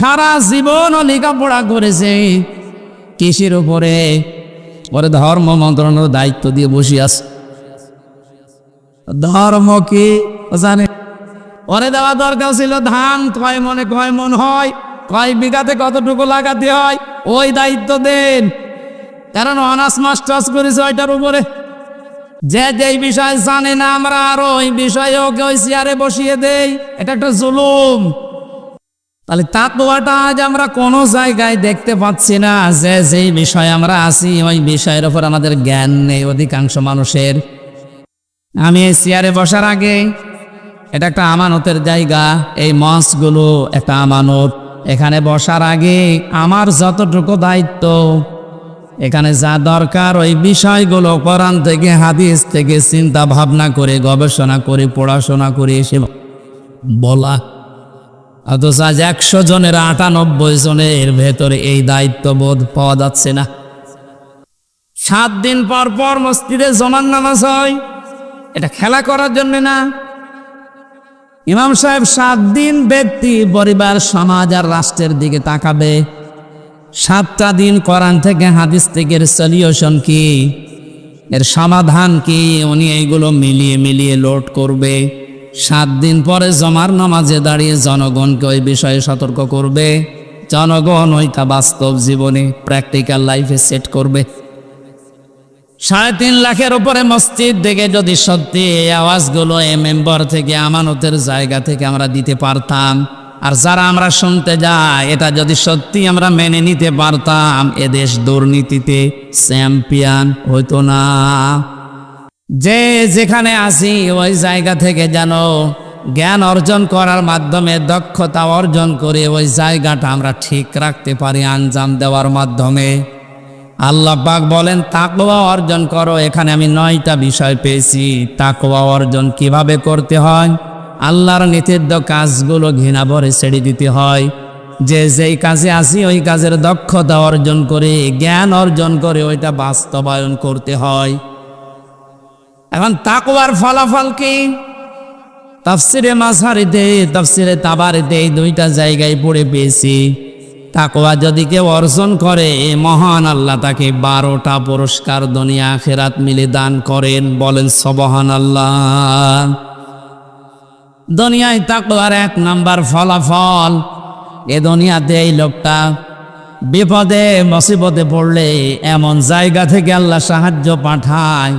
সারা জীবন লেখাপড়া করেছে কিসের উপরে? ওরে ধর্ম মন্ত্রণালয়ের দায়িত্ব দিয়ে বসে আছে। ধর্ম কি জানে? ওরে দেওয়া দরকার ছিল ধান কয় মনে কয় মন হয়, কয় বিঘাতে কতটুকু লাগাতে হয়, ওই দায়িত্ব দেন। কারণ অনার্স মাস্টার্স করেছে ওইটার উপরে। যে যেই বিষয় জানে না আমরা আরো ওই বিষয়ে ওকে ওই চেয়ারে বসিয়ে দেই, এটা একটা জুলুম। তাহলে তাকওয়াটা আজ আমরা কোনো জায়গায় দেখতে পাচ্ছি না। যে যেই বিষয়ে আমরা আছি ওই বিষয়ের উপর আমাদের জ্ঞান নেই অধিকাংশ মানুষের। আমি এই চেয়ারে বসার আগে, এটা একটা আমানতের জায়গা, এই মঞ্চগুলো একটা আমানত। এখানে বসার আগে আমার যতটুকু দায়িত্ব, এখানে যা দরকার ওই বিষয়গুলো কোরআন থেকে হাদিস থেকে চিন্তা ভাবনা করে গবেষণা করে পড়াশোনা করে এসে বলা। অথচ আজ 100 জনের 98 জনের ভেতরে এই দায়িত্ববোধ পাওয়া যাচ্ছে না। 7 দিন পর পর মসজিদে জমান নামাজ হয়, এটা খেলা করার জন্য না। ইমাম সাহেব 7 দিন ব্যক্তি পরিবার সমাজ আর রাষ্ট্রের দিকে তাকাবে। 7টা দিন কোরআন থেকে হাদিস থেকে এর সলিউশন কি, এর সমাধান কি, উনি এইগুলো মিলিয়ে মিলিয়ে লোড করবে। 7 দিন পরে জমার নামাজে দাঁড়িয়ে জনগণকে ওই বিষয়ে সতর্ক করবে। জনগণ ওইটা বাস্তব জীবনে প্র্যাকটিক্যাল লাইফে সেট করবে। 3.5 লাখের উপরে মসজিদ দেখে যদি সত্যি এই আওয়াজগুলো এই মেম্বার থেকে আমানতের জায়গা থেকে আমরা দিতে পারতাম, আর যারা আমরা শুনতে যাই এটা যদি সত্যি আমরা মেনে নিতে পারতাম, এদেশ দুর্নীতিতে চ্যাম্পিয়ন হইতো না। যে যেখানে আসি ওই জায়গা থেকে যেন জ্ঞান অর্জন করার মাধ্যমে দক্ষতা অর্জন করে ওই জায়গাটা আমরা ঠিক রাখতে পারি আঞ্জাম দেওয়ার মাধ্যমে। আল্লাহ পাক বলেন তাকওয়া অর্জন করো। এখানে আমি 9টা বিষয় পেয়েছি। তাকওয়া অর্জন কিভাবে করতে হয়? আল্লাহর নিষিদ্ধ কাজগুলো ঘৃণা ভরে ছেড়ে দিতে হয়। যে যেই কাজে আসি ওই কাজের দক্ষতা অর্জন করে জ্ঞান অর্জন করে ওইটা বাস্তবায়ন করতে হয়। এখন তাকওয়ার ফলাফল কি? তাফসিরে মাঝারিতে, তাফসিরে তাবারিতে এই 2টা জায়গায় পড়ে পেয়েছি। তাকওয়া যদি কেউ অর্জন করে মহান আল্লাহ তাকে 12টা পুরস্কার দুনিয়া আখিরাত মিলে দান করেন। বলেন সুবহানাল্লাহ। দুনিয়ায় তাকওয়ার 1 নাম্বার ফলাফল, এ দুনিয়াতে এই লোকটা বিপদে মুসিবতে পড়লে এমন জায়গা থেকে আল্লাহ সাহায্য পাঠায়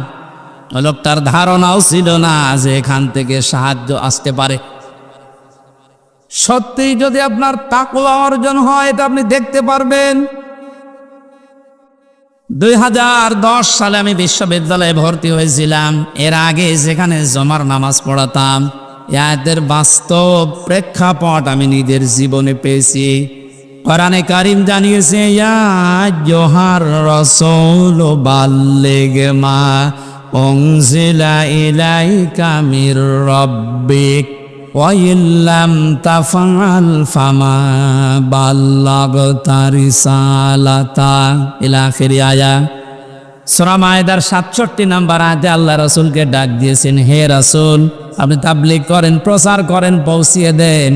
ওই লোকটার ধারণাও ছিল না যে এখান থেকে সাহায্য আসতে পারে। সত্যি যদি আপনার তাকওয়া অর্জন হয় এটা আপনি দেখতে পারবেন। 2010 সালে আমি বিশ্ববিদ্যালয়ে ভর্তি হয়েছিলাম। এর আগে যেখানে জমার নামাজ পড়াতাম, এদের বাস্তব প্রেক্ষাপট আমি নিজের জীবনে পেয়েছি। কোরআনে কারীম জানিয়েছে ইয়া আইয়ুহার রাসূল বাল্লিগ মা উনজিলা ইলাইকা মির রাব্বিক ওয়া ইল্লাম তাফআল ফামা বাল্লাগতা রিসালাতা ইলা আখির আয়া। সূরা মায়েদার 67 নম্বর আয়াতে আল্লাহ রাসূলকে ডাক দিয়েছেন, হে রাসূল আপনি তাবলীগ করেন, প্রচার করেন, পৌঁছিয়ে দেন।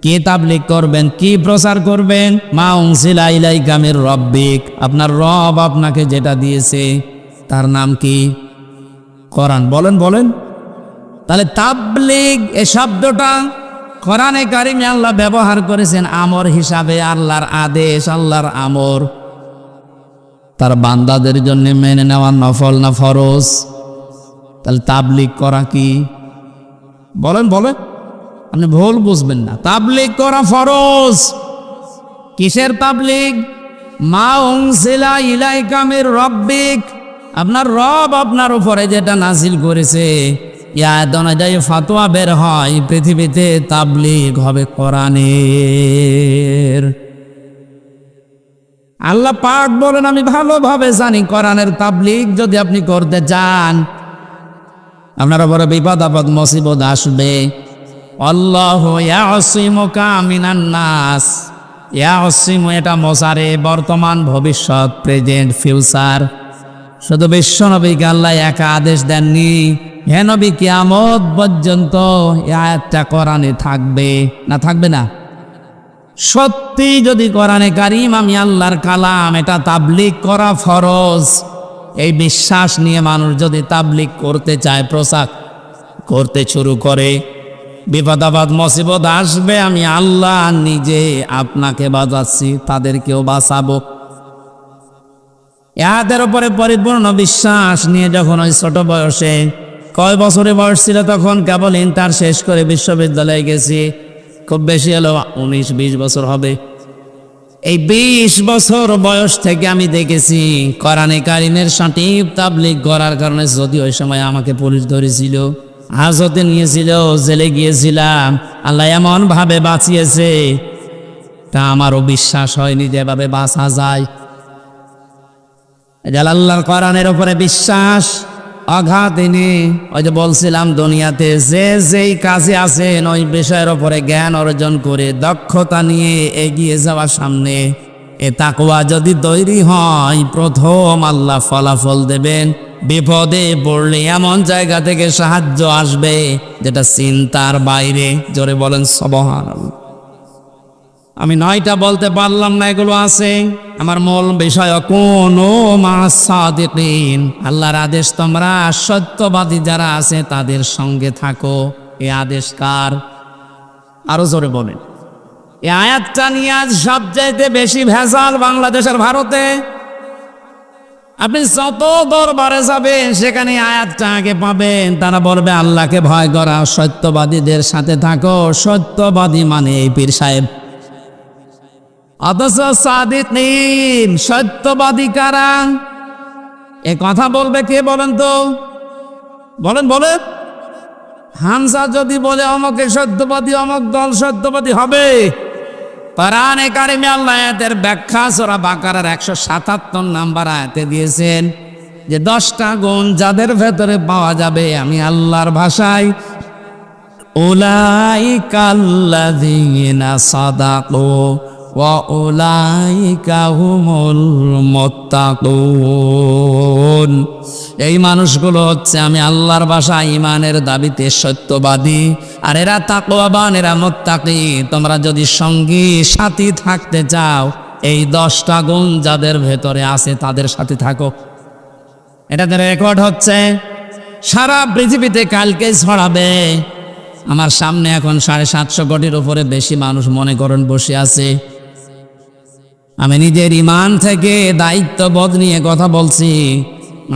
কি তাবলীগ করবেন, কি প্রচার করবেন? মা উনজিলা ইলাইকা মির রাব্বিক, আপনার রব আপনাকে যেটা দিয়েছে তার নাম কি? কোরআন। বলেন বলেন। তাহলে তাবলীগ এই শব্দটা কোরআনে কারিমে আল্লাহ ব্যবহার করেছেন আমর হিসাবে। আল্লাহর আদেশ, আল্লাহর আমর তার বান্দাদের জন্য মেনে নেওয়া নফল না ফরজ? তাহলে তাবলীগ করা কি? বলেন বলেন, আপনি ভুল বুঝবেন না। তাবলীগ করা ফরজ। কিসের তাবলীগ? মা উনজিলা ইলাইকা মির রাব্বিক, আপনার রব আপনার উপরে যেটা নাজিল করেছে ইয়াত অনুযায়ী ফতোয়া বের হয়। পৃথিবীতে তাবলীগ হবে কোরআনের। আল্লাহ পাক বলেন আমি ভালোভাবে জানি কোরআনের তাবলীগ যদি আপনি করতে চান আপনার উপরে বিপদ আপদ মুসিবত আসবে। আল্লাহু ইয়াসিমুকা মিনান নাস। ইয়াসিমু এটা মোসারে, বর্তমান ভবিষ্যৎ, প্রেজেন্ট ফিউচার। শুধু বিশ্বনবীকে আল্লাহ একা আদেশ দেননি, হে নবী কিয়ামত পর্যন্ত এই আয়াতটা কোরআনে থাকবে না? থাকবে না? সত্যি যদি কোরআনে কারিম আমি আল্লাহর কালাম, এটা তাবলীগ করা ফরজ, এই বিশ্বাস নিয়ে মানুষ যদি তাবলীগ করতে চায়, প্রচার করতে শুরু করে, বিপদ আপদ মুসিবত আসবে, আমি আল্লাহ নিজে আপনাকে বাঁচাচ্ছি, তাদেরকেও বাঁচাবো। এদের উপরে পরিপূর্ণ বিশ্বাস নিয়ে যখন ওই ছোট বয়সে, কয় বছরে বয়স ছিল তখন, কেবল ইন্টার শেষ করে বিশ্ববিদ্যালয়ে গেছি, খুব বেশি হলো 19-20 বছর হবে। এই 20 বছর বয়স থেকে আমি দেখেছি কোরআনে কারিমের সঠিক তাবলীগ করার কারণে, যদি ওই সময় আমাকে পুলিশ ধরেছিল, হাজতে নিয়েছিল, জেলে গিয়েছিলাম, আল্লাহ এমন ভাবে বাঁচিয়েছে, তা আমারও বিশ্বাস হয়নি যে এভাবে বাঁচা যায়। আল্লাহর কোরআনের উপরে বিশ্বাস অগাধ এনে, ওই যে বলছিলাম, দুনিয়াতে যে যেই কাজে আছেন ওই বিষয়ের উপরে জ্ঞান অর্জন করে দক্ষতা নিয়ে এগিয়ে যাওয়ার সামনে, এ তাকওয়া যদি তৈরি হয়, প্রথম আল্লাহ ফলাফল দেবেন। বিপদে পড়লে এমন জায়গা থেকে সাহায্য আসবে যেটা চিন্তার বাইরে। জোরে বলেন সুবহানাল্লাহ। আমি 9টা বলতে পারলাম না, এগুলো আছে। আমার মূল বিষয় কোনো মাসাদিকিন, আল্লাহর আদেশ তোমরা সত্যবাদী যারা আছে তাদের সঙ্গে থাকো। এই আদেশ কার? আরো জোরে বলেন। এই আয়াতটা নিয়ে আজ সবচাইতে বেশি ভেজাল বাংলাদেশের, ভারতে। আপনি যত দরবারে যাবেন সেখানে আয়াতটা আগে পাবেন। তারা বলবে আল্লাহকে ভয় করা, সত্যবাদীদের সাথে থাকো। সত্যবাদী মানে এই পীর সাহেব। অথচ সাদিকিন, সত্যবাদী কারা? এ কথা বলবে কে বলেন তো? বলেন বলেন। হামজা যদি বলে অমকে সত্যবাদী, অমক দল সত্যবাদী হবে। কোরআনে কারিমে আল্লাহ আয়াতের ব্যাখ্যা সূরা বাকারার 177 নম্বর আয়াতে দিয়েছেন যে 10টা গুণ যাদের ভেতরে পাওয়া যাবে, আমি আল্লাহর ভাষায় উলাইকাল্লাযীনা সাদাকু ওয়া উলাইকা হুমুল মুত্তাকুন। এই মানুষগুলো হচ্ছে আমি আল্লাহর ভাষায় ইমানের দাবিতে সত্যবাদী, আর এরা তাকওয়াবান, এরা মুত্তাকি। তোমরা যদি সঙ্গী সাথী থাকতে চাও, এই 10টা গুণ যাদের ভেতরে আছে তাদের সাথে থাকো। এটাতে রেকর্ড হচ্ছে সারা পৃথিবীতে, কালকে ছড়াবে। আমার সামনে এখন 750 কোটির উপরে বেশি মানুষ মনে করেন বসে আছে। আমি নিজের ইমান থেকে দায়িত্ববোধ নিয়ে কথা বলছি।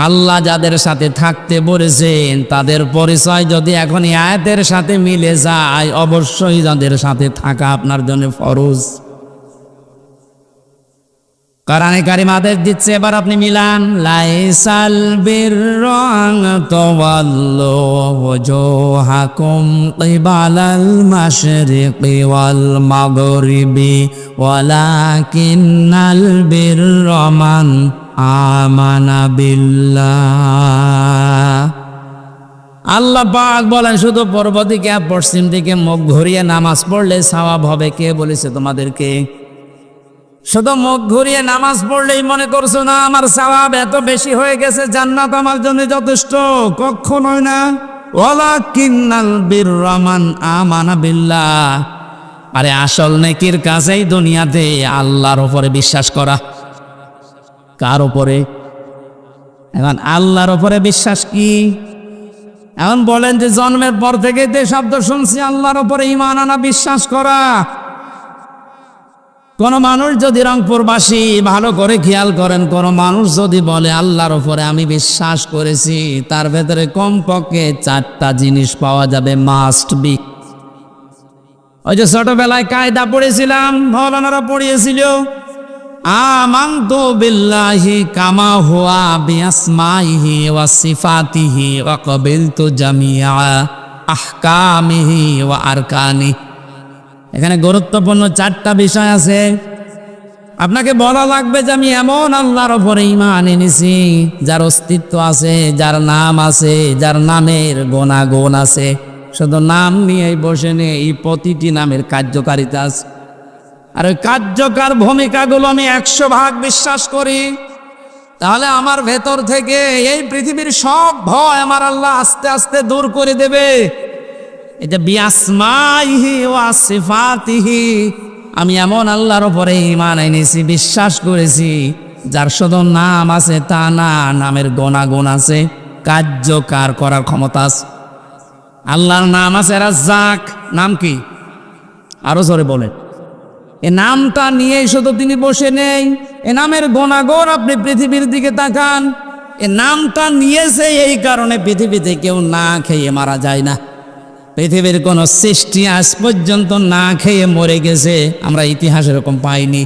আল্লাহ যাদের সাথে থাকতে বলেছেন তাদের পরিচয় যদি এখন এই আয়াতের সাথে মিলে যায়, অবশ্যই যাদের সাথে থাকা আপনার জন্য ফরজ। কোরআনে কারিম আদেশ দিচ্ছে, এবার আপনি মিলান। লাইসাল বিররা আন তাওয়াল্লু ওয়াজুহাকুম কিবালাল মাশরিকি ওয়াল মাগরিবি ওয়ালাকিন্নাল বিররা মান আমানা বিল্লাহ। আল্লাহ পাক বলেন, শুধু পূর্ব দিকে পশ্চিম দিকে মুখ ঘুরিয়ে নামাজ পড়লে সওয়াব হবে। কে বলেছে তোমাদেরকে? শুধু মুখ ঘুরিয়ে নামাজ পড়লেই মনে করছো না আমার সওয়াব এত বেশি হয়ে গেছে, জান্নাত আমার জন্য যথেষ্ট? কখনোই না। ওয়ালাকিন্নাল বিররা মান আমানা বিল্লাহ। আরে আসল নেকির কাজেই দুনিয়াতে আল্লাহর উপরে বিশ্বাস করা। কার উপরে? এখন আল্লাহর উপরে বিশ্বাস কি? এখন বলেন যে জন্মের পর থেকে যে শব্দ শুনছি, আল্লাহর উপরে ঈমান আনা, বিশ্বাস করা। কোন মানুষ যদি, রংপুরবাসী ভালো করে খেয়াল করেন, কোন মানুষ যদি বলে আল্লাহর উপরে আমি বিশ্বাস করেছি, তার ভেতরে কমপক্ষে 4টা জিনিস পাওয়া যাবে, মাস্ট বি। ওই যে ছোটবেলায় কায়দা পড়েছিলাম, মৌলানারা পড়িয়েছিল, আমানতু বিল্লাহি কামা হুয়া বিআসমাইহি ওয়া সিফাতিহি ওয়া ক্বাবিলতু জামিআ আহকামিহি ওয়া আরকানি। এখানে গুরুত্বপূর্ণ 4টা বিষয় আছে। আপনাকে বলা লাগবে যে আমি এমন আল্লাহর উপরে ঈমান এনেছি যার অস্তিত্ব আছে, যার নাম আছে, যার নামের গুণাগুণ আছে। শুধু নাম নিয়েই বসে নেই, এই প্রতিটি নামের কার্যকারিতা আছে। আর ওই কার্যকর ভূমিকাগুলো আমি 100% বিশ্বাস করি। তাহলে আমার ভেতর থেকে এই পৃথিবীর সব ভয় আমার আল্লাহ আস্তে আস্তে দূর করে দেবে। এটা বিআসমাইহি ওয়া সিফাতিহি, আমি এমন আল্লাহর উপরে ঈমান এনেছি, বিশ্বাস করেছি যার শুধু নাম আছে তা না, নামের গুণ আছে, কার্যকার করার ক্ষমতা আছে। আল্লাহর নাম আছে রাজ্জাক। নাম কি? আরো জোরে বলেন। এ নামটা নিয়েই শুধু তিনি বসে নেই, এ নামের গুণাগুণ আপনি পৃথিবীর দিকে তাকান। এ নামটা নিয়েছে এই কারণে পৃথিবীতে কেউ না খেয়ে মারা যায় না। পৃথিবীর কোন সৃষ্টি আজ পর্যন্ত না খেয়ে মরে গেছে আমরা ইতিহাস এরকম পাইনি।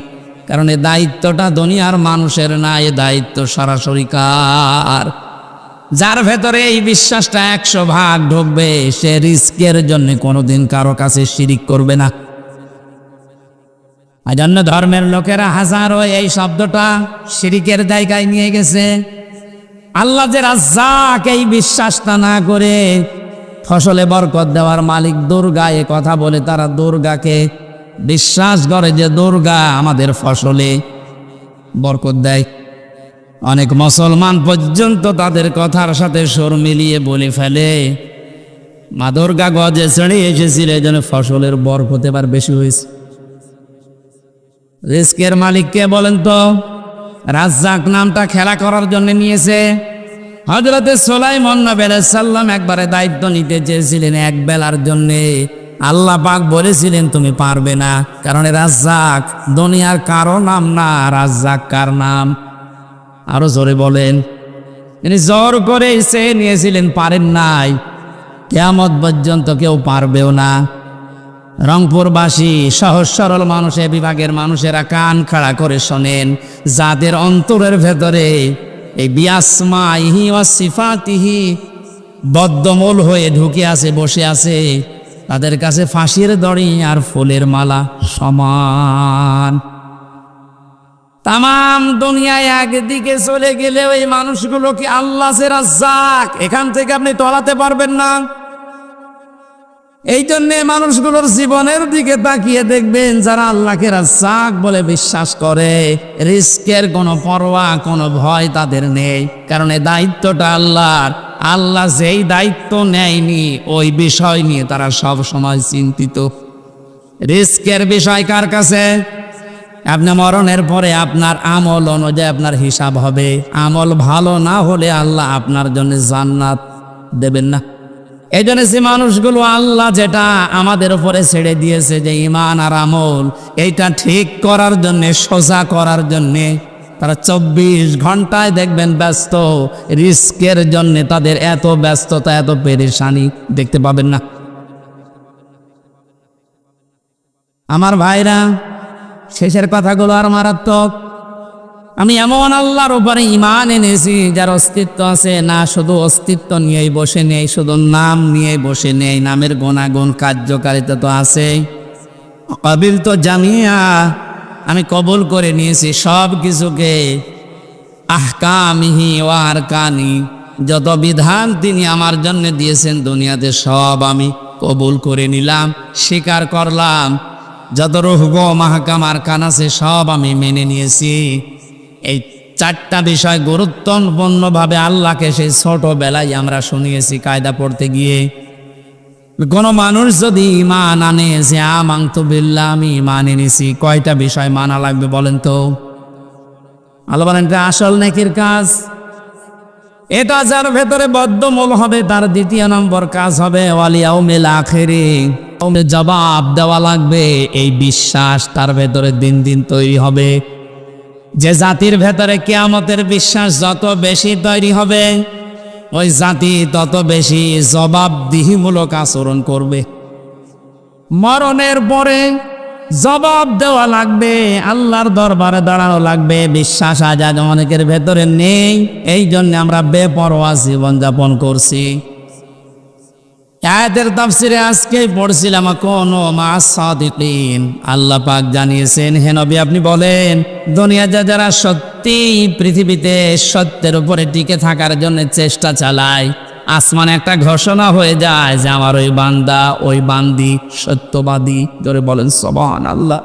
কারণ এ দায়িত্বটা দুনিয়ার মানুষের না, এ দায়িত্ব সরাসরি কার? যার ভেতরে এই বিশ্বাসটা 100% ঢুকবে, সে রিস্কের জন্য কোনোদিন কারো কাছে শিরিক করবে না। এজন্য ধর্মের লোকেরা হাজারো এই শব্দটা শিরিকের জায়গায় নিয়ে গেছে। আল্লাহ যে রাজ্জাক এই বিশ্বাসটা না করে ফসলে বরকত দেওয়ার মালিক দুর্গা এ কথা বলে তারা দুর্গাকে বিশ্বাস করে যে দুর্গা আমাদের ফসলে বরকত দেয়। অনেক মুসলমান পর্যন্ত তাদের কথার সাথে সুর মিলিয়ে বলে ফেলে মা দুর্গা গজে ছেড়ে এসেছিল এই জন্য ফসলের বরকত এবার বেশি হয়েছে। রিস্কের মালিককে বলেন তো? রাজ্জাক নামটা খেলা করার জন্য নিয়েছে। হযরতে সুলাইমান নবী আলাইহিস সালাম একবারে দায়িত্ব নিতে চেয়েছিলেন এক বেলার জন্যে। আল্লাহ পাক বলেছিলেন তুমি পারবে না, কারণ রাজ্জাক দুনিয়ার কারো নাম না, রাজ্জাক কার নাম? আরো জোরে বলেন। তিনি জোর করে সে নিয়েছিলেন, পারেন নাই, কিয়ামত পর্যন্ত কেউ পারবেও না। রংপুরবাসী সহজ সরল মানুষ, এ বিভাগের মানুষেরা কান খাড়া করে শোনেন, যাদের অন্তরের ভেতরে এই বিআসমাইহি ওয়া সিফাতিহি বদ্ধমূল হয়ে ঢুকে আছে, বসে আছে, তাদের কাছে ফাঁসির দড়ি আর ফুলের মালা সমান। তামাম দুনিয়ায় একদিকে চলে গেলে ওই মানুষগুলো কি আল্লাহ যে রাজ্জাক এখান থেকে আপনি টলাতে পারবেন না। এই জন্যে মানুষগুলোর জীবনের দিকে তাকিয়ে দেখবেন যারা আল্লাহকে রাজ্জাক বলে বিশ্বাস করে, রিস্কের কোনো পরোয়া কোনো ভয় তাদের নেই। কারণ এই দায়িত্বটা আল্লাহর। আল্লাহ যেই দায়িত্ব নেয়নি ওই বিষয় নিয়ে তারা সব সময় চিন্তিত। রিস্কের বিষয় কার কাছে? আপনি মরণের পরে আপনার আমল অনুযায়ী আপনার হিসাব হবে। আমল ভালো না হলে আল্লাহ আপনার জন্য জান্নাত দেবেন না। এই জন্য যে মানুষগুলো আল্লাহ যেটা আমাদের উপরে ছেড়ে দিয়েছে যে ঈমান আর আমল, এইটা ঠিক করার জন্যে, সোজা করার জন্যে তারা 24 ঘন্টায় দেখবেন ব্যস্ত। রিস্কের জন্যে তাদের এত ব্যস্ততা, এত পেরেশানি দেখতে পাবেন না। আমার ভাইরা, শেষের কথাগুলো আর মারাত্মক। আমি এমন আল্লাহর উপরে ঈমান এনেছি যার অস্তিত্ব আছে, না শুধু অস্তিত্ব নিয়েই বসে নেই, শুধু নাম নিয়ে বসে নেই, নামের গুণাগুণ কার্যকারিতা তো আছে। কবিল তো জামিয়া, আমি কবুল করে নিয়েছি সব কিছুকে। আহকামিহি ওয়া আরকানি, যত বিধান তিনি আমার জন্য দিয়েছেন দুনিয়াতে সব আমি কবুল করে নিলাম, স্বীকার করলাম। যত রুহগো মাহকাম আরকান আছে সব আমি মেনে নিয়েছি। এই 4টা বিষয় গুরুত্বপূর্ণভাবে আল্লাহকে সেই ছোটবেলায় আমরা শুনিয়েছি কায়দা পড়তে গিয়ে। কোনো মানুষ যদি ঈমান আনে যে আমানতু বিল্লাহ, আমি ঈমান এনেছি, কয়টা বিষয় মানা লাগবে বলেন তো? আল্লাহ বলেন এটা আসল নেকির কাজ। এটা যার ভেতরে বদ্ধমূল হবে তার 2 নম্বর কাজ হবে ওয়াল ইয়াউমিল আখিরি, জবাব দেওয়া লাগবে। এই বিশ্বাস তার ভেতরে দিন দিন তৈরি হবে। যে জাতির ভেতরে কিয়ামতের বিশ্বাস যত বেশি তৈরি হবে, ওই জাতি তত বেশি জবাবদিহিমূলক আচরণ করবে। মরণের পরে জবাব দেওয়া লাগবে, আল্লাহর দরবারে দাঁড়ানো লাগবে। বিশ্বাস আজ অনেকের ভেতরে নেই, এই জন্য আমরা বেপরোয়া জীবনযাপন করছি। আয়াতের তাফসিরে আজকেই পড়ছিলাম কোন মাস সাদিকিন। আল্লাহ পাক জানিয়েছেন, হে নবী আপনি বলেন দুনিয়া যারা সত্যি পৃথিবীতে সত্যের উপরে টিকে থাকার জন্য চেষ্টা চালায়, আসমানে একটা ঘোষণা হয়ে যায় যে আমার ওই বান্দা ওই বান্দি সত্যবাদী। জোরে বলেন সুবহানাল্লাহ।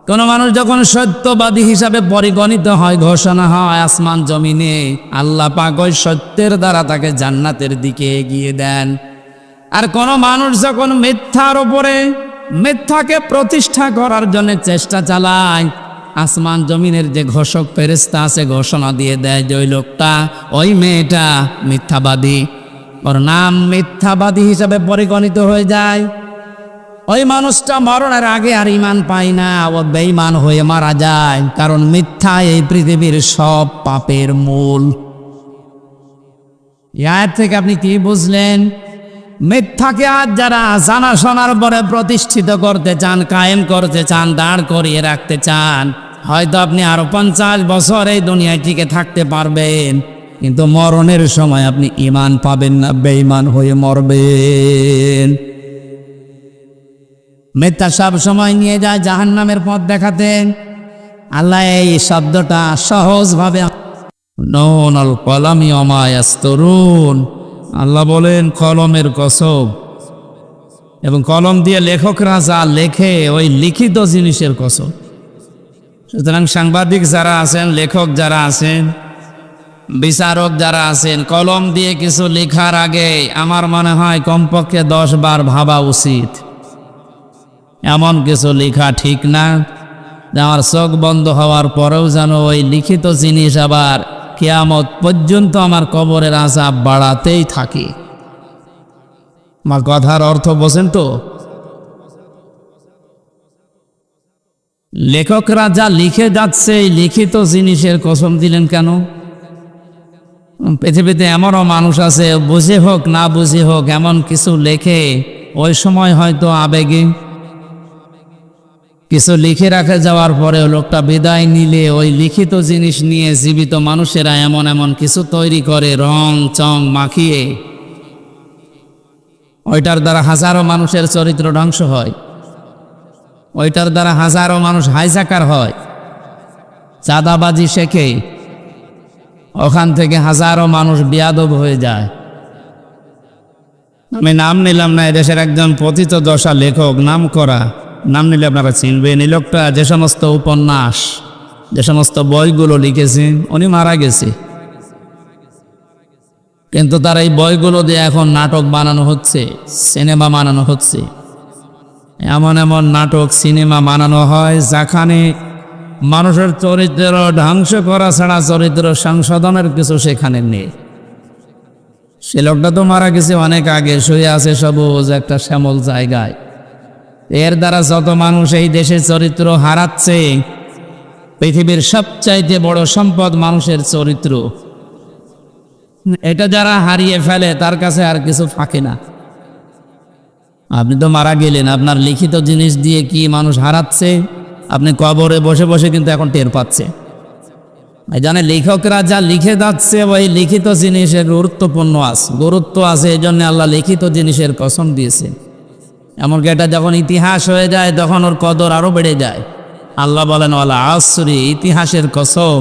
কোন মানুষ যখন সত্যবাদী হিসাবে পরিগণিত হয়, ঘোষণা হয় আসমান জমিনে, আল্লাহ পাক ওই সত্যের দ্বারা তাকে জান্নাতের দিকে এগিয়ে দেন। আর কোন মানুষ যখন মিথ্যার উপরে মিথ্যাকে প্রতিষ্ঠা করার জন্য চেষ্টা চালায়। আসমান জমিনের যে ঘোষক ফেরেশতা আছে ঘোষণা দিয়ে দেয় যে ওই লোকটা, ওই মেয়েটা মিথ্যাবাদী, ওর নাম মিথ্যাবাদী হিসাবে পরিগণিত হয়ে যায়। ওই মানুষটা মরণের আগে আর ঈমান পায় না, ও বেঈমান হয়ে মারা যায়। কারণ মিথ্যা এই পৃথিবীর সব পাপের মূল। এর থেকে আপনি কি বুঝলেন? মিথ্যাকে আজ যারা জানা শোনার পরে প্রতিষ্ঠিত করতে চান, কায়েম করতে চান, দাঁড় করিয়ে রাখতে চান, হয়তো আপনি আরো 50 বছর এই দুনিয়ায় টিকে থাকতে পারবেন, কিন্তু মরণের সময় আপনি ঈমান পাবেন না, বেঈমান হয়ে মরবেন। মিথ্যা সব সময় নিয়ে যায় জাহান্নামের পথ দেখাতেন। আল্লাহ এই শব্দটা সহজভাবে নুনুল কলমি ওয়া ইয়াসতুরুন, আল্লাহ বলেন কলমের কসম, এবং কলম দিয়ে লেখকরা যা লেখে ওই লিখিত জিনিসের কসম। সুতরাং সাংবাদিক যারা আছেন, লেখক যারা আছেন, বিচারক যারা আছেন, কলম দিয়ে কিছু লেখার আগে আমার মনে হয় কমপক্ষে 10 বার ভাবা উচিত। এমন কিছু লেখা ঠিক না যে আমার চোখ বন্ধ হওয়ার পরেও যেন ওই লিখিত জিনিস আবার কিয়ামত পর্যন্ত আমার কবরের আযাব বাড়াতেই থাকে। আমার কথার অর্থ বোঝেন তো? লেখকরা যা লিখে যাচ্ছে এই লিখিত জিনিসের কসম দিলেন কেন? পৃথিবীতে এমনও মানুষ আছে বুঝে হোক না বুঝে হোক এমন কিছু লেখে, ওই সময় হয়তো আবেগে কিছু লিখে রাখে, যাওয়ার পরে লোকটা বিদায় নিলে ওই লিখিত জিনিস নিয়ে জীবিত মানুষেরা এমন এমন কিছু তৈরি করে রং চং মাখিয়ে, ওইটার দ্বারা হাজারো মানুষের চরিত্র ধ্বংস হয়, ওইটার দ্বারা হাজারো মানুষ হাইজাকার হয়, চাঁদাবাজি শেখে, ওখান থেকে হাজারো মানুষ বেয়াদব হয়ে যায়। আমি নাম নিলাম না, এদেশের একজন পতিত দশা লেখক, নাম করা, নাম নিলে আপনারা চিনবেন। এই লোকটা যে সমস্ত উপন্যাস, যে সমস্ত বইগুলো লিখেছেন, উনি মারা গেছে, কিন্তু তার এই বইগুলো দিয়ে এখন নাটক বানানো হচ্ছে, সিনেমা বানানো হচ্ছে। এমন এমন নাটক সিনেমা বানানো হয় যেখানে মানুষের চরিত্র ধ্বংস করা ছাড়া চরিত্র সংশোধনের কিছু সেখানে নেই। সে লোকটা তো মারা গেছে অনেক আগে, শুয়ে আছে সবুজ একটা শ্যামল জায়গায়। এর দ্বারা যত মানুষ এই দেশের চরিত্র হারাচ্ছে, পৃথিবীর সবচাইতে বড় সম্পদ মানুষের চরিত্র। এটা যারা হারিয়ে ফেলে তার কাছে আর কিছু থাকে না। আপনি তো মারা গেলেন, আপনার লিখিত জিনিস দিয়ে কি মানুষ হারাচ্ছে আপনি কবরে বসে বসে কিন্তু এখন টের পাচ্ছে। জানে লেখকরা যা লিখে যাচ্ছে ওই লিখিত জিনিসের গুরুত্ব আছে, এই জন্য আল্লাহ লিখিত জিনিসের কসম দিয়েছে। এমনকি এটা যখন ইতিহাস হয়ে যায় তখন ওর কদর আরো বেড়ে যায়। আল্লাহ বলেন ওয়ালা আসরি, ইতিহাসের কসম।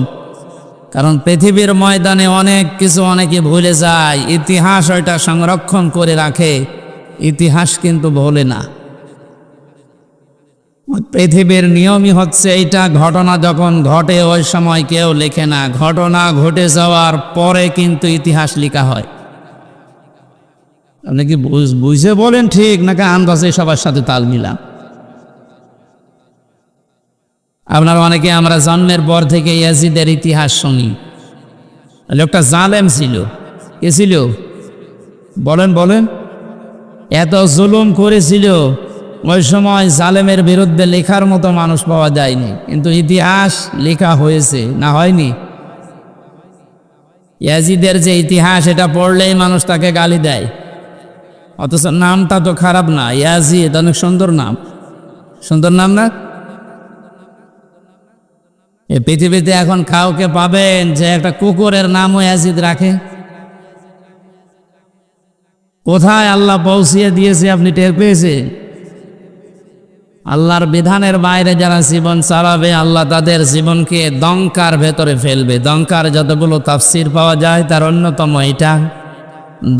কারণ পৃথিবীর ময়দানে অনেক কিছু অনেকে ভুলে যায়, ইতিহাস ওইটা সংরক্ষণ করে রাখে, ইতিহাস কিন্তু ভোলে না। পৃথিবীর নিয়মই হচ্ছে এইটা, ঘটনা যখন ঘটে ওই সময় কেউ লেখে না, ঘটনা ঘটে যাওয়ার পরে কিন্তু ইতিহাস লেখা হয়। আপনি কি বুঝে বলেন ঠিক নাকি আন্দাজে সবার সাথে তাল মিলাম? আপনার অনেকে আমরা জন্মের পর থেকে ইয়াজিদের ইতিহাস শুনি। লোকটা জালেম ছিল। কে ছিল? বলেন বলেন। এত জুলুম করেছিল, ওই সময় জালেমের বিরুদ্ধে লেখার মতো মানুষ পাওয়া যায়নি, কিন্তু ইতিহাস লেখা হয়েছে, না হয়নি? ইয়াজিদের যে ইতিহাস, এটা পড়লেই মানুষ তাকে গালি দেয়, অথচ নামটা তো খারাপ না, ইয়াজিদ অনেক সুন্দর নাম। সুন্দর নাম না? এই পৃথিবীতে এখন কাউকে পাবেন যে একটা কুকুরের নামও ইয়াজিদ রাখে? কোথায় আল্লাহ পৌঁছিয়ে দিয়েছে আপনি টের পেয়েছেন? আল্লাহর বিধানের বাইরে যারা জীবন চালাবে, আল্লাহ তাদের জীবনকে দঙ্কার ভেতরে ফেলবে। দঙ্কার যতগুলো তাফসির পাওয়া যায় তার অন্যতম এটা।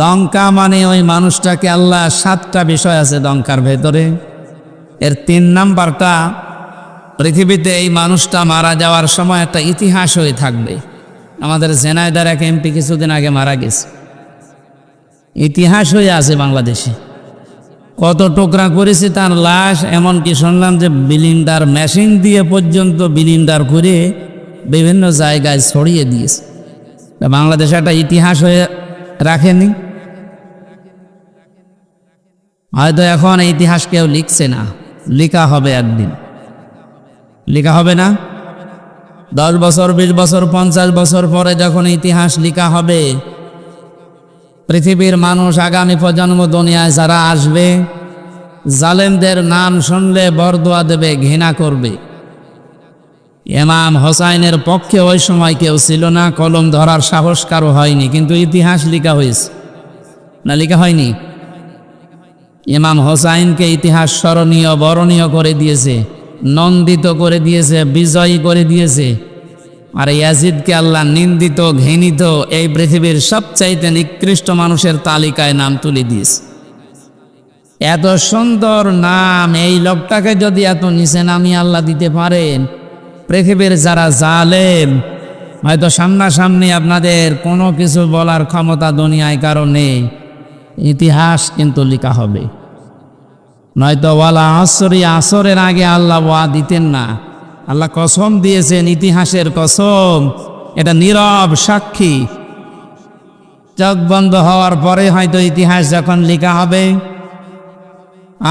দঙ্কা মানে ওই মানুষটাকে আল্লাহ 7টা বিষয় আছে দঙ্কার ভেতরে, এর 3 নাম্বারটা পৃথিবীতে এই মানুষটা মারা যাওয়ার সময় একটা ইতিহাস হয়ে থাকবে। আমাদের ঝিনাইদহের এক এমপি কিছুদিন আগে মারা গেছে, ইতিহাস হয়ে আছে বাংলাদেশে। কত টুকরা করেছে তার লাশ, এমনকি শুনলাম যে বিলিন্ডার মেশিন দিয়ে পর্যন্ত বিলিন্ডার করে বিভিন্ন জায়গায় ছড়িয়ে দিয়েছে। বাংলাদেশ একটা ইতিহাস হয়ে রাখেনি, হয়তো এখন এই ইতিহাস কেউ লিখছে না, লেখা হবে একদিন। লেখা হবে না? 10 বছর, 20 বছর, 50 বছর পরে যখন ইতিহাস লেখা হবে, পৃথিবীর মানুষ, আগামী প্রজন্ম, দুনিয়ায় যারা আসবে, জালেমদের নাম শুনলে বরদোয়া দেবে, ঘৃণা করবে। ইমাম হোসাইনের পক্ষে ওই সময় কেউ ছিল না, কলম ধরার সাহস কারো হয়নি, কিন্তু ইতিহাস লেখা হয়েছে না? লেখা হয়নি? ইমাম হোসাইনকে ইতিহাস স্মরণীয়, বরণীয় করে দিয়েছে, নন্দিত করে দিয়েছে, বিজয়ী করে দিয়েছে। আর ইয়াজিদকে আল্লাহ নিন্দিত, ঘৃণিত, এই পৃথিবীর সবচাইতে নিকৃষ্ট মানুষের তালিকায় নাম তুলে দিয়েছে। এত সুন্দর নাম, এই লোকটাকে যদি এত নিচে নামিয়ে আল্লাহ দিতে পারেন, পৃথিবীর যারা জালেম, হয়তো সামনাসামনি আপনাদের কোনো কিছু বলার ক্ষমতা দুনিয়ায় কারো নেই, ইতিহাস কিন্তু লেখা হবে। নয়তো ওয়ালা আসরি, আসরের আগে আল্লাহ ওয়া দিতেন না। আল্লাহ কসম দিয়েছেন, ইতিহাসের কসম, এটা নীরব সাক্ষী। চোখ বন্ধ হওয়ার পরে হয়তো ইতিহাস যখন লেখা হবে,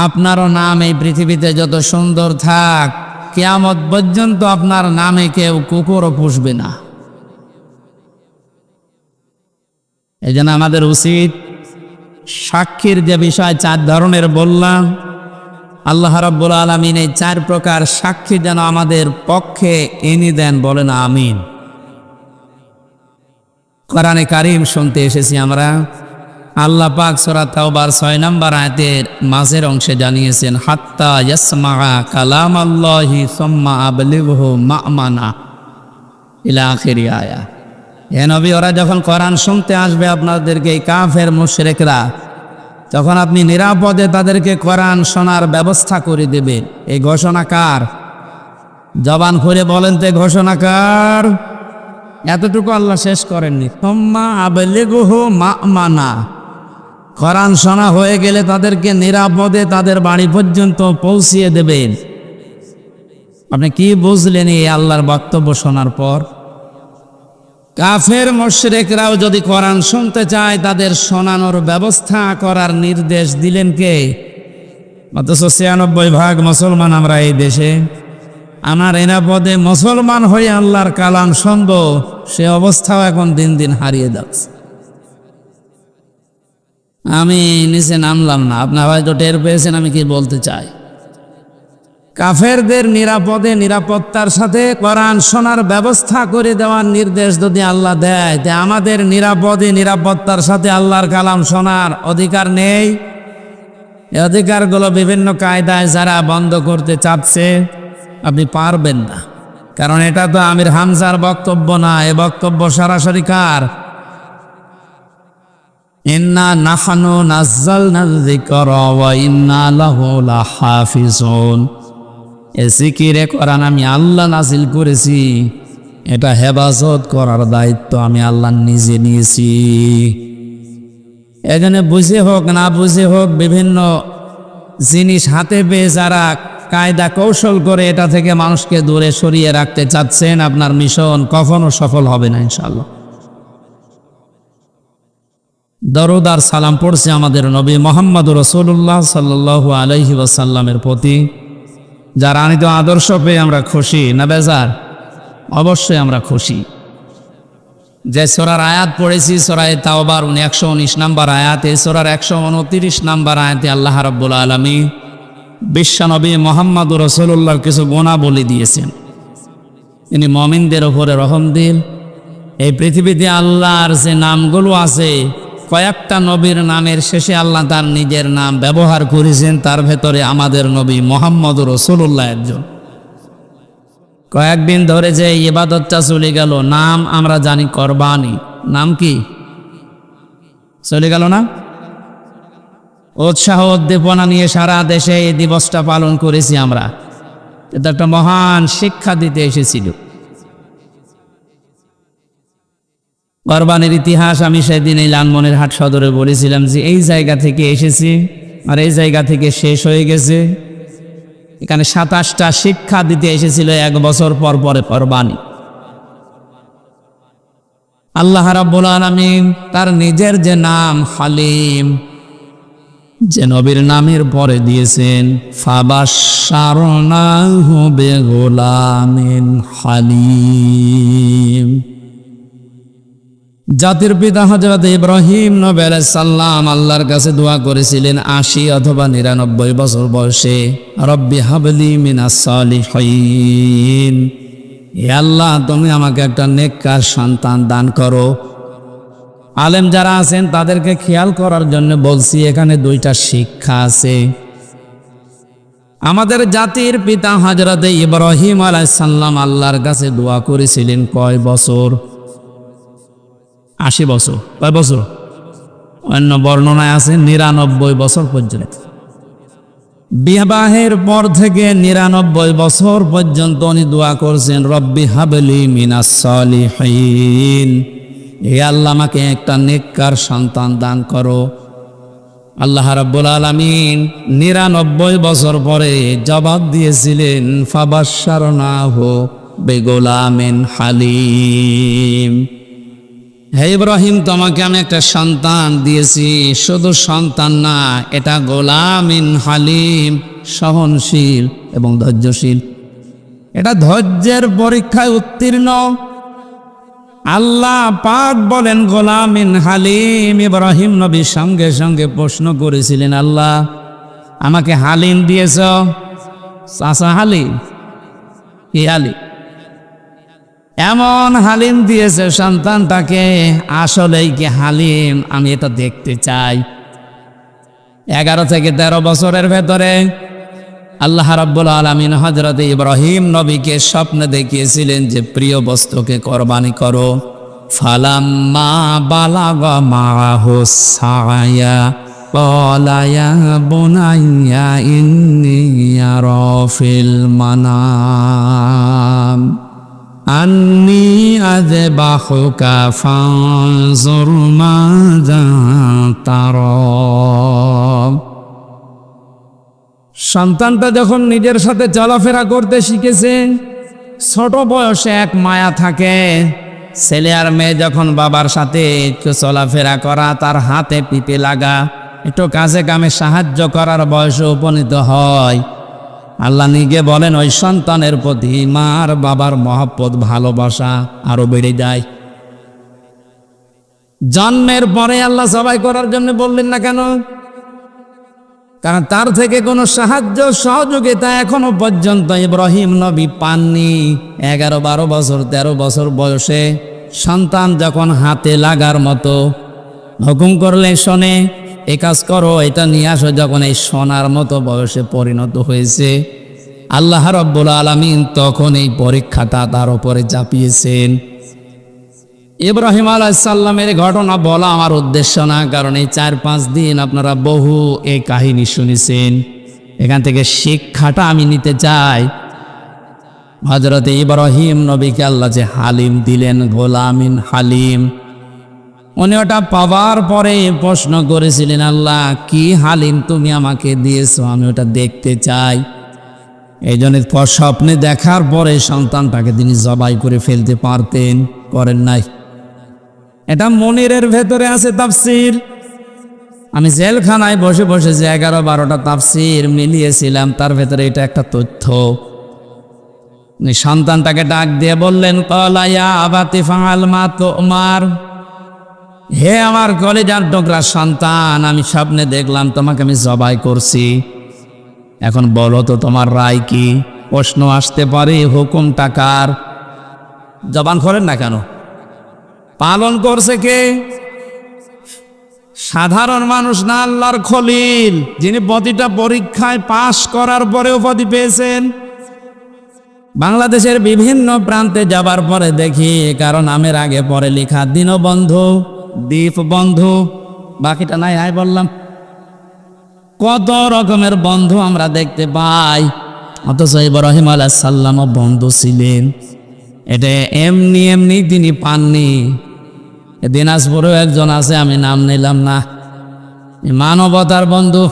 আপনারও নাম এই পৃথিবীতে যত সুন্দর থাক, কিয়ামত পর্যন্ত আপনার নামে কেউ কুকুরও পুষবে না। এই জন্য আমাদের উচিত, সাক্ষীর যে বিষয় 4 ধরনের বললাম, আল্লাহ রাব্বুল আলামিন এই 4 প্রকার সাক্ষী যেন আমাদের পক্ষে এনে দেন, বলেন আমিন। কোরআনে কারীম শুনতে এসেছি আমরা, আল্লাহ পাক সূরা তাওবার 6 নম্বর আয়াতের মাঝের অংশে জানিয়েছেন, হাত্তা ইয়াসমাআ কালামাল্লাহি সুম্মা আবলিগহু মা'মানা ইলা আখিরি আয়া। হে নবী, ওরা যখন কোরআন শুনতে আসবে আপনাদেরকে, এই কাফের মুশরিকরা, তখন আপনি নিরাপদে তাদেরকে কোরআন শোনার ব্যবস্থা করে দেবেন। এই ঘোষণা কার? জবান খুলে বলেন তো, ঘোষণা কার? এতটুকু আল্লাহ শেষ করেননি, সুম্মা আবলিগহু মা'মানা। কোরআন শোনা হয়ে গেলে তাদেরকে নিরাপদে তাদের বাড়ি পর্যন্ত পৌঁছিয়ে দেবেন। আপনি কি বুঝলেন এই আল্লাহর বক্তব্য শোনার পর? কাফের মুশরিকরাও যদি কোরআন শুনতে চায়, তাদের শোনানোর ব্যবস্থা করার নির্দেশ দিলেন কে? অথচ 96% মুসলমান আমরা এই দেশে। আমার নিরাপদে মুসলমান হয়ে আল্লাহর কালাম শুনব, সে অবস্থাও এখন দিন দিন হারিয়ে যাচ্ছে। আমি নিচে নামলাম না, আপনারা হয়তো টের পেয়েছেন আমি কি বলতে চাই। কাফেরদের নিরাপদে, নিরাপত্তার সাথে কোরআন শোনার ব্যবস্থা করে দেওয়ার নির্দেশ যদি আল্লাহ দেয়, তে আমাদের নিরাপদে, নিরাপত্তার সাথে আল্লাহর কালাম শোনার অধিকার নেই? এই অধিকারগুলো বিভিন্ন কায়দায় যারা বন্ধ করতে চাচ্ছে, আপনি পারবেন না। কারণ এটা তো আমির হামজার বক্তব্য না, এ বক্তব্য সরাসরি কার? ইন্না নাহনু নাযালনায যিকরা ওয়া ইন্না লাহু লাহাফিজুন। এ জিকিরে কোরআন আমি আল্লাহ নাজিল করেছি, এটা হেফাজত করার দায়িত্ব আমি আল্লাহ নিজে নিয়েছি। এখানে বুঝে হোক না বুঝে হোক, বিভিন্ন জিনিস হাতে পেয়ে যারা কায়দা কৌশল করে এটা থেকে মানুষকে দূরে সরিয়ে রাখতে চাচ্ছেন, আপনার মিশন কখনো সফল হবে না ইনশাআল্লাহ। দরুদ আর সালাম পড়ছে আমাদের নবী মুহাম্মদুর রাসূলুল্লাহ সাল্লাল্লাহু আলাইহি ওয়াসাল্লামের প্রতি, যার আনিত আদর্শ পেয়ে আমরা খুশি না বেজার? অবশ্যই আমরা খুশি। যে সূরার আয়াত পড়েছি, সূরা তাওবার 119 নম্বর আয়াত, এই সূরার 129 নম্বর আয়াতে আল্লাহ রাব্বুল আলামিন বিশ্বনবী মুহাম্মদুর রাসূলুল্লাহর কিছু গুনাহ বলে দিয়েছেন। তিনি মুমিনদের উপরে রহম দিন। এই পৃথিবীতে আল্লাহর যে নামগুলো আছে, কয়েকটা নবীর নামের শেষে আল্লাহ তার নিজের নাম ব্যবহার করেছেন, তার ভেতরে আমাদের নবী মুহাম্মদুর রাসূলুল্লাহ একজন। কয়েকদিন ধরে যে ইবাদতটা চলে গেল, নাম আমরা জানি কোরবানি, নাম কি চলে গেল না? উৎসাহ উদ্দীপনা নিয়ে সারা দেশে এই দিবসটা পালন করেছি আমরা। এটা একটা মহান শিক্ষা দিতে এসেছিল। কোরবানির ইতিহাস আমি সেদিন এই লালমনিরহাট সদরে বলেছিলাম যে এই জায়গা থেকে এসেছি, আর এই জায়গা থেকে শেষ হয়ে গেছে। এখানে 27টা শিক্ষা দিতে এসেছিল 1 বছর পর পরে কোরবানি। আল্লাহ রাব্বুল আলামিন তার নিজের যে নাম হালিম, যে নবীর নামের পরে দিয়েছেন ফাবাশশারনাহু বিগুলামিন হালিম। জাতির পিতা হযরত ইব্রাহিম নবী আলাইহিস সালাম আল্লাহর কাছে দোয়া করেছিলেন 80 অথবা 99 বছর বয়সে, রব্বি হাবলি মিনাস সালিহিন, হে আল্লাহ তুমি আমাকে একটা নেককার সন্তান দান করো। আলেম যারা আছেন তাদেরকে খেয়াল করার জন্য বলছি, এখানে 2টা শিক্ষা আছে। আমাদের জাতির পিতা হযরত ইব্রাহিম আলাইহিস সালাম আল্লাহর কাছে দোয়া করেছিলেন কয় বছর? 80 বছর। কয় বছর? অন্য বর্ণনায় আছে 99 বছর পর্যন্ত। বিবাহের পর থেকে 99 বছর পর্যন্ত উনি দোয়া করছেন, রব্বি হাবলি মিনাস সালিহিন, হে আল্লাহ আমাকে একটা নেককার সন্তান দান করো। আল্লাহ রাব্বুল আলামিন 99 বছর পরে জবাব দিয়েছিলেন ফাবাশশারনাহু বিগুলামিন হালিম, হে ইব্রাহিম তোমাকে আমি একটা সন্তান দিয়েছি, শুধু সন্তান না, এটা গোলামিন হালিম, সহনশীল এবং ধৈর্যশীল। এটা ধৈর্যের পরীক্ষায় উত্তীর্ণ। আল্লাহ পাক বলেন গোলামিন হালিম। ইব্রাহিম নবী সঙ্গে সঙ্গে প্রশ্ন করেছিলেন, আল্লাহ আমাকে হালিম দিয়েছ, চাচা হালিম? কি হালিম? এমন হালিম দিয়েছে সন্তানটাকে, আসলেই কি হালিম? আমি এটা দেখতে চাই। 11 থেকে 13 বছরের ভেতরে আল্লাহ রাব্বুল আলামিন হযরত ইব্রাহিম নবীকে স্বপ্নে দেখিয়েছিলেন যে প্রিয় বস্তুকে কোরবানি করো। ফালাম্মা বালাগা মাহু সায়া ক্বালা ইয়া বুনাইয়া ইন্নী আরা ফিল মানাম আন্নী আযবাহুকা ফানজুর মাযা তারা। সন্তানটা যখন নিজের সাথে চলাফেরা করতে শিখেছে, ছোট বয়সে এক মায়া থাকে। ছেলে আর মেয়ে যখন বাবার সাথে একটু চলাফেরা করা, তার হাতে পিপে লাগা, একটু কাজে কামে সাহায্য করার বয়সে উপনীত হয়, আল্লাহ নিজে বলেন ওই সন্তানের প্রতি মার বাবার মহব্বত ভালোবাসা আরো বেড়ে যায়। জন্মের পরে আল্লাহ সবাই করার জন্য বললেন না কেন? কারণ তার থেকে কোনো সাহায্য সহযোগিতা এখনো পর্যন্ত ইব্রাহিম নবী পাননি। 11, 12 বছর, 13 বছর বয়সে সন্তান যখন হাতে লাগার মতো, হুকুম করলে শোনে, এই কাজ করো, এটা নিয়ে আসো, যখন এই শোনার মতো বয়সে পরিণত হয়েছে, আল্লাহ রাব্বুল আলামিন তখন এই পরীক্ষাটা তার উপরে চাপিয়েছেন। ইব্রাহিম আলাইহিস সালামের ঘটনা বলা আমার উদ্দেশ্য না, কারণ এই 4-5 দিন আপনারা বহু এই কাহিনী শুনেছেন। এখান থেকে শিক্ষাটা আমি নিতে চাই। হযরত ইব্রাহিম নবীকে আল্লাহ যে হালিম দিলেন, গোলামিন হালিম, উনি ওটা পাওয়ার পরে প্রশ্ন করেছিলেন, আল্লাহ কি হালিম তুমি আমাকে দিয়েছো, আমি ওটা দেখতে চাই। এই জন্য স্বপ্নে দেখার পরে সন্তানটাকে তিনি জবাই করে ফেলতে পারতেন, করেন নাই। এটা মনিরের ভেতরে আছে তাফসীর। আমি জেলখানায় বসে বসে যে 11-12টা তাফসীর মিলিয়েছিলাম, তার ভেতরে এটা একটা তথ্য। সন্তানটাকে ডাক দিয়ে বললেন, ক্বালা ইয়া আবাতি ফাআল মা তুমার, হে আমার কলিজার টুকরা সন্তান, আমি স্বপ্নে দেখলাম তোমাকে আমি জবাই করছি, এখন বলো তো তোমার রায় কি? প্রশ্ন আসতে পারে, হুকুমটা কার? জবান করেন না কেন? পালন করছে কে? সাধারণ মানুষ না, আল্লাহর খলিল, যিনি প্রতিটা পরীক্ষায় পাশ করার পরে উপাধি পেয়েছেন। বাংলাদেশের বিভিন্ন প্রান্তে যাবার পরে দেখি কারণ নামের আগে পরে লেখা দীনবন্ধু, দ্বীপ বন্ধু, বাকিটা নাই আয় বললাম। কত রকমের বন্ধু আমরা দেখতে পাই, অথচ ইব্রাহিম আলাইহিস সালামও বন্ধু ছিলেন। এটা এমনি এমনি তিনি পাননি। দিনাজপুরেও একজন আছে, আমি নাম নিলাম না, মানবতার বন্ধু,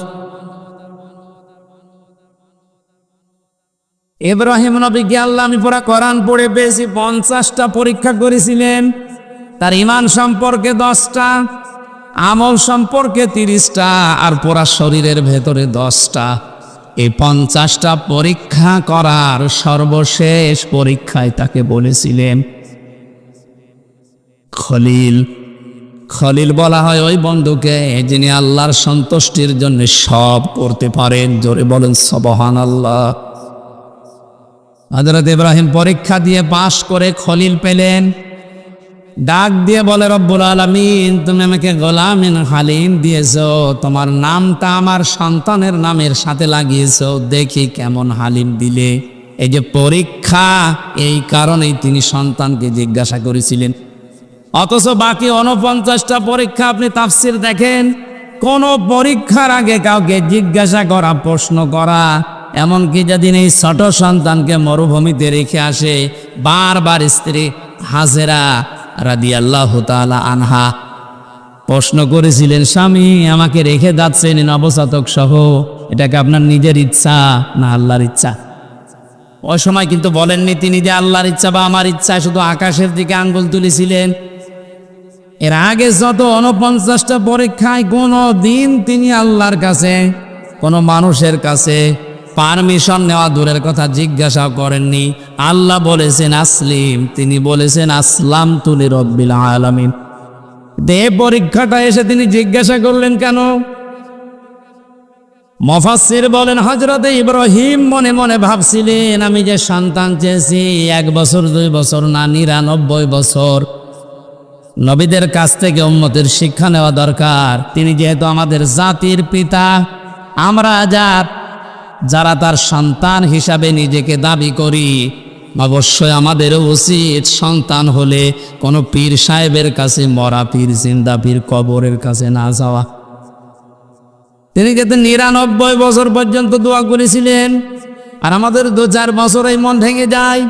ইব্রাহিম নবীকে আল্লাহ আমি পুরা কোরআন পড়ে পেয়েছি 50টা পরীক্ষা করেছিলেন। তার ঈমান সম্পর্কে 10টা, আমল সম্পর্কে 30টা, আর পুরা শরীরের ভেতরে 10টা। এই 50টা পরীক্ষা করার সর্বশেষ পরীক্ষায় তাকে বলেছিলেন খলিল। খলিল বলা হয় ওই বন্ধুকে যিনি আল্লাহর সন্তুষ্টির জন্য সব করতে পারেন। জোরে বলেন সুবহানাল্লাহ। হযরত ইব্রাহিম পরীক্ষা দিয়ে পাশ করে খলিল পেলেন। ডাক দিয়ে বলে, রব্বুল আলামিন তুমি আমাকে গোলামিন হালিম দিয়েছো, তোমার নামটা আমার সন্তানের নামের সাথে লাগিয়েছো, দেখি কেমন হালিম দিলে। এই যে পরীক্ষা, এই কারণেই তিনি সন্তানকে জিজ্ঞাসা করেছিলেন। অথচ বাকি 49টা পরীক্ষা আপনি তাফসির দেখেন, কোন পরীক্ষার আগে কাউকে জিজ্ঞাসা করা, প্রশ্ন করা, এমনকি যেদিন এই ছোট সন্তানকে মরুভূমিতে রেখে আসে, বারবার স্ত্রী হাজেরা রাদিয়াল্লাহু তাআলা আনহা প্রশ্ন করেছিলেন, স্বামী আমাকে রেখে যাচ্ছেন নবজাতক সহ, এটাকে আপনার নিজের ইচ্ছা না আল্লাহর ইচ্ছা? ওই সময় কিন্তু বলেননি তিনি যে আল্লাহর ইচ্ছা বা আমার ইচ্ছা, শুধু আকাশের দিকে আঙ্গুল তুলেছিলেন। এর আগে যত 49টা পরীক্ষায় কোনো দিন তিনি আল্লাহর কাছে, কোনো মানুষের কাছে পারমিশন নেওয়া দূরের কথা জিজ্ঞাসা করেননি। আল্লাহ বলেছেন আসলিম, তিনি বলেছেন আসলামতু লিরাব্বিল আলামিন। দেহ পরীক্ষাটা এসে তিনি জিজ্ঞাসা করলেন কেন? মুফাসসির বলেন হযরত ইব্রাহিম মনে মনে ভাবছিলেন, আমি যে সন্তান চেয়েছি 1 বছর 2 বছর না, 99 বছর। নবীদের কাছ থেকে উম্মতের শিক্ষা নেওয়া দরকার। তিনি যেহেতু আমাদের জাতির পিতা, আমরা যারা তার সন্তান হিসাবে নিজেকে দাবি করি, অবশ্যই আমাদেরও উচিত সন্তান হলে কোনো পীর সাহেবের কাছে, মরা পীর, জিন্দা পীর, কবরের কাছে না যাওয়া। তিনি কিন্তু 99 বছর পর্যন্ত দোয়া করেছিলেন, আর আমাদের 2-4 বছরেই মন ভেঙে যায়।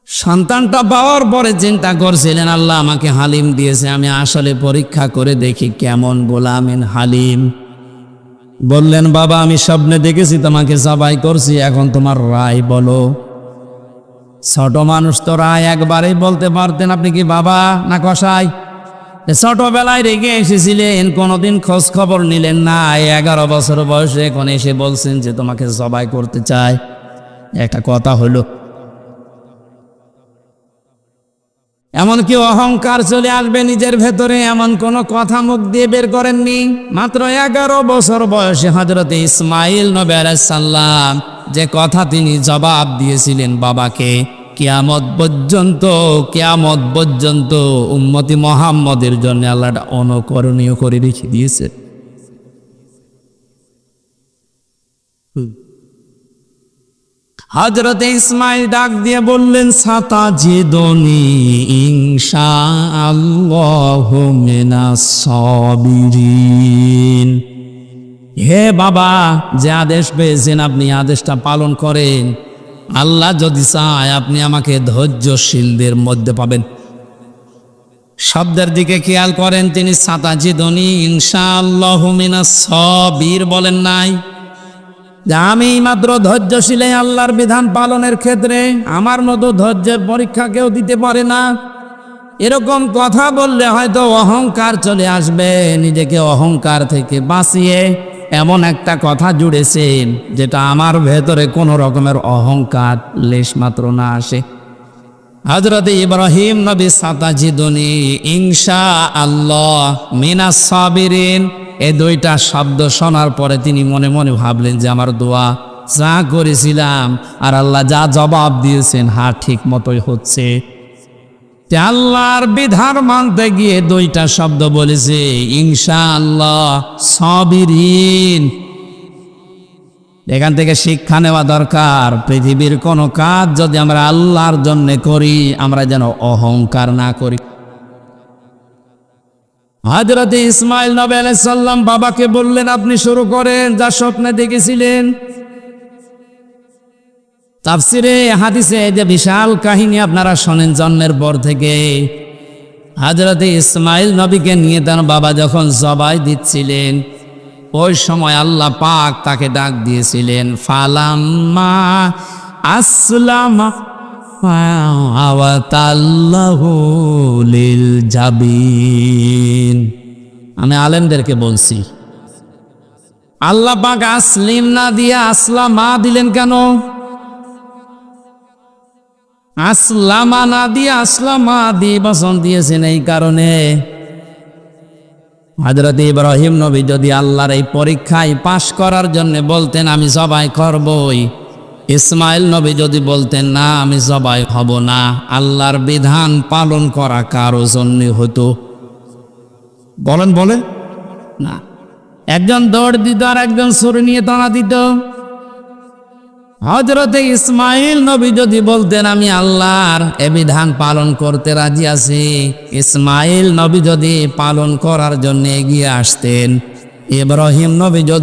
সন্তানটা পাওয়ার পরে চিন্তা করছিলেন, আল্লাহ আমাকে হালিম দিয়েছে, আমি আসলে পরীক্ষা করে দেখি কেমন গোলামিন হালিম। বললেন, বাবা আমি স্বপ্নে দেখেছি তোমাকে জবাই করছি, এখন তোমার রায় বলো। ছোট মানুষ তো রায় একবারেই বলতে পারতেন, আপনি কি বাবা না কসাই? ছোটবেলায় রেগে এসেছিলেন, কোনোদিন খোঁজ খবর নিলেন না। 11 বছর বয়সে এখন এসে বলছেন যে তোমাকে জবাই করতে চায়, একটা কথা হলো। এমনকি অহংকার চলে আসবে নিজের ভেতরে, এমন কোনো কথা মুখ দিয়ে বের করেননি। মাত্র 11 বছর বয়সে হযরত ইসমাইল নবী আলাইহিস সালাম যে কথা তিনি জবাব দিয়েছিলেন বাবাকে, কিয়ামত পর্যন্ত উম্মতি মুহাম্মদের জন্য আল্লাহ অনুকরণীয় করে রেখে দিয়েছে। হযরত ইসমাইল ডাক দিয়ে বললেন, সাতাজিদুনি ইনশাআল্লাহু মিনাস সাবিরিন। হে বাবা, যে আদেশ পেয়েছেন আপনি আদেশটা পালন করেন। আল্লাহ যদি চায় আপনি আমাকে ধৈর্যশীলদের মধ্যে পাবেন। শব্দের দিকে খেয়াল করেন, তিনি সাতাজিদুনি ইনশাআল্লাহু মিনাস সাবির বলেন নাই যে আমি মাত্র ধৈর্যশীল আল্লাহর বিধান পালনের ক্ষেত্রে, আমার মতো ধৈর্যের পরীক্ষা কেউ দিতে পারে না। এরকম কথা বললে হয়তো অহংকার চলে আসবে। নিজেকে অহংকার থেকে বাঁচিয়ে এমন একটা কথা জুড়েছেন যেটা আমার ভেতরে কোনো রকমের অহংকার লেশমাত্র না আসে। হযরত ইব্রাহিম নবী সাতাজিদুনি ইনশাআল্লাহ মিনাস সাবিরিন, এই 2টা শব্দ শোনার পরে তিনি মনে মনে ভাবলেন যে আমার দোয়া যা করেছিলাম আর আল্লাহ যা জবাব দিয়েছেন, হ্যাঁ ঠিক মতোই হচ্ছে। আল্লাহর বিধান মানতে গিয়ে 2টা শব্দ বলেছে, ইনশাআল্লাহ সাবিরিন। এখান থেকে শিক্ষা নেওয়া দরকার, পৃথিবীর কোনো কাজ যদি আমরা আল্লাহর জন্য করি, আমরা যেন অহংকার না করি। হযরত ইসমাইল নবী আলাইহিস সালাম বাবাকে বললেন, আপনি শুরু করেন যা স্বপ্নে দেখেছিলেন। তাফসিরে হাদিসে যে বিশাল কাহিনী আপনারা শোনেন জন্মের পর থেকে। হযরত ইসমাইল নবীকে নিয়ে তার বাবা যখন জবাই দিচ্ছিলেন, ওই সময় আল্লাহ পাক তাকে ডাক দিয়েছিলেন ফালাম্মা আসলামা ওয়াতাল্লাহু লিল জাবিন। আমি আলেমদেরকে বলছি, আল্লাহ পাক আসলিম না দিয়ে আসলামা দিলেন কেন? আসলামা না দিয়ে আসলামা দিয়ে বসন দিয়েছেন এই কারণে, হযরত ইব্রাহিম নবী যদি আল্লাহর এই পরীক্ষায় পাশ করার জন্য বলতেন আমি জবাই করবই, ইসমাইল নবী যদি বলতেন না আমি জবাই হব না, আল্লাহর বিধান পালন করা কারো জন্য হতো? বলেন বলে না। একজন দৌড় দিত আর একজন ছুরি নিয়ে টানা দিত। হযরতে ইসমাইল নবী যদি বলতেন আমি আল্লাহর এ বিধান পালন করতে রাজি আছি, ইসমাইল নবী যদি পালন করার জন্য এগিয়ে আসতেন, ইব্রাহিম নবী যদি